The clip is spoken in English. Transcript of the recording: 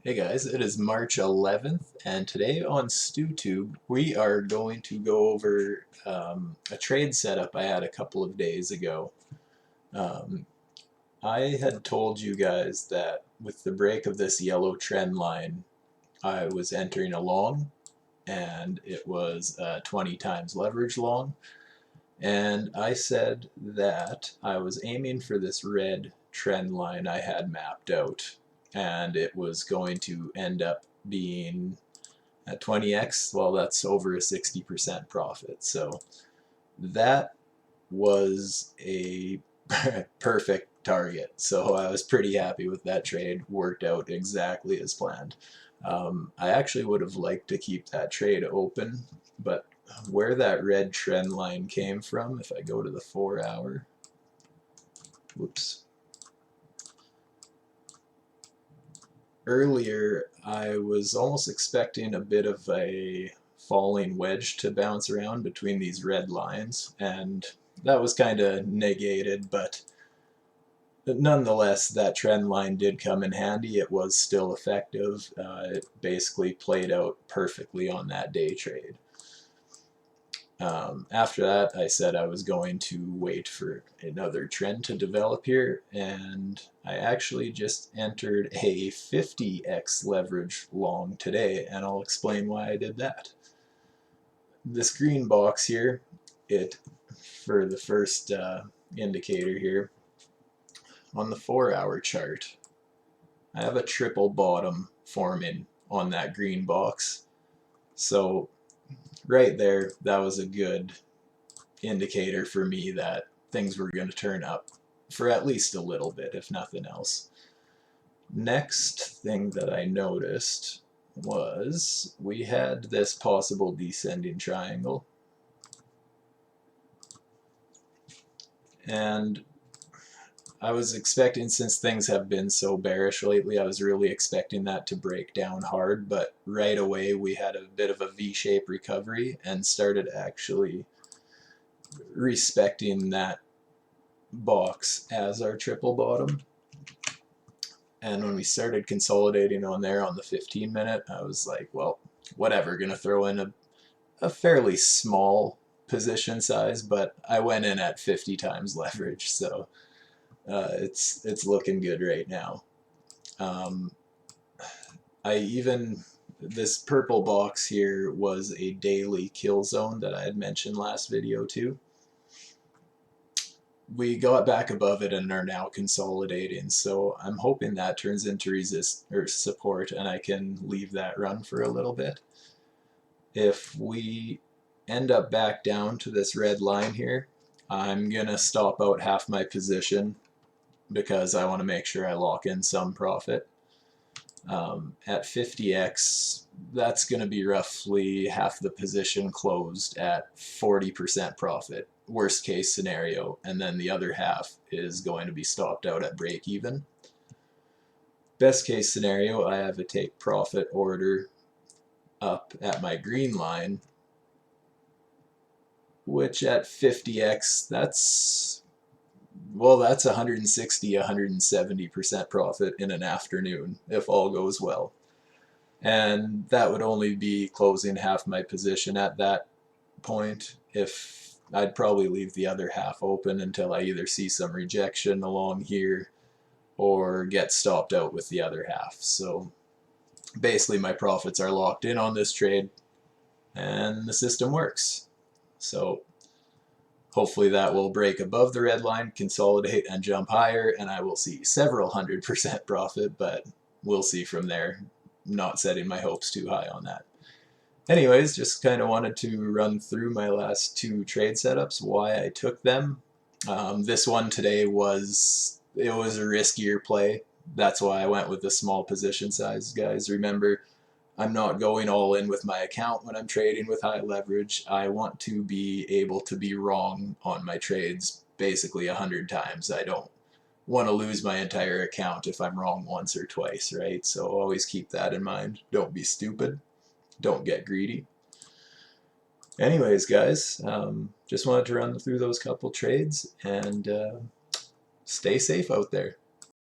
Hey guys, it is March 11th, and today on StewTube we are going to go over a trade setup I had a couple of days ago. Um, I had told you guys that with the break of this yellow trend line, I was entering a long, and it was 20 times leverage long, and I said that I was aiming for this red trend line I had mapped out, and it was going to end up being at 20x. Well, that's over a 60% profit. So that was a perfect target. So I was pretty happy with that trade. Worked out exactly as planned. I actually would have liked to keep that trade open, but where that red trend line came from, if I go to the 4 hour, whoops, earlier I was almost expecting a bit of a falling wedge to bounce around between these red lines, and that was kind of negated, but nonetheless that trend line did come in handy. It was still effective. It basically played out perfectly on that day trade. After that, I said I was going to wait for another trend to develop here, and I actually just entered a 50x leverage long today, and I'll explain why I did that. This green box here, it for the first indicator here, on the 4 hour chart, I have a triple bottom forming on that green box. So right there, that was a good indicator for me that things were going to turn up for at least a little bit, if nothing else. Next thing that I noticed was we had this possible descending triangle, and I was expecting, since things have been so bearish lately, I was really expecting that to break down hard, but right away we had a bit of a V-shaped recovery and started actually respecting that box as our triple bottom. And when we started consolidating on there on the 15-minute, I was like, well, whatever, gonna throw in a fairly small position size, but I went in at 50 times leverage, so it's looking good right now. Um, this purple box here was a daily kill zone that I had mentioned last video too. We got back above it and are now consolidating, so I'm hoping that turns into resist or support and I can leave that run for a little bit. If we end up back down to this red line here, I'm gonna stop out half my position because I want to make sure I lock in some profit. At 50x, that's going to be roughly half the position closed at 40% profit, worst case scenario, and then the other half is going to be stopped out at break even. Best case scenario, I have a take profit order up at my green line, which at 50x, that's 160, 170% profit in an afternoon if all goes well. And that would only be closing half my position at that point. If I'd probably leave the other half open until I either see some rejection along here or get stopped out with the other half. So basically my profits are locked in on this trade and the system works. So hopefully that will break above the red line, consolidate, and jump higher, and I will see several 100% profit, but we'll see from there. Not setting my hopes too high on that. Anyways, just kind of wanted to run through my last two trade setups, why I took them. This one today was a riskier play. That's why I went with the small position size, guys. Remember, I'm not going all in with my account when I'm trading with high leverage. I want to be able to be wrong on my trades basically 100 times. I don't want to lose my entire account if I'm wrong once or twice, right? So always keep that in mind. Don't be stupid. Don't get greedy. Anyways, guys, just wanted to run through those couple trades and stay safe out there.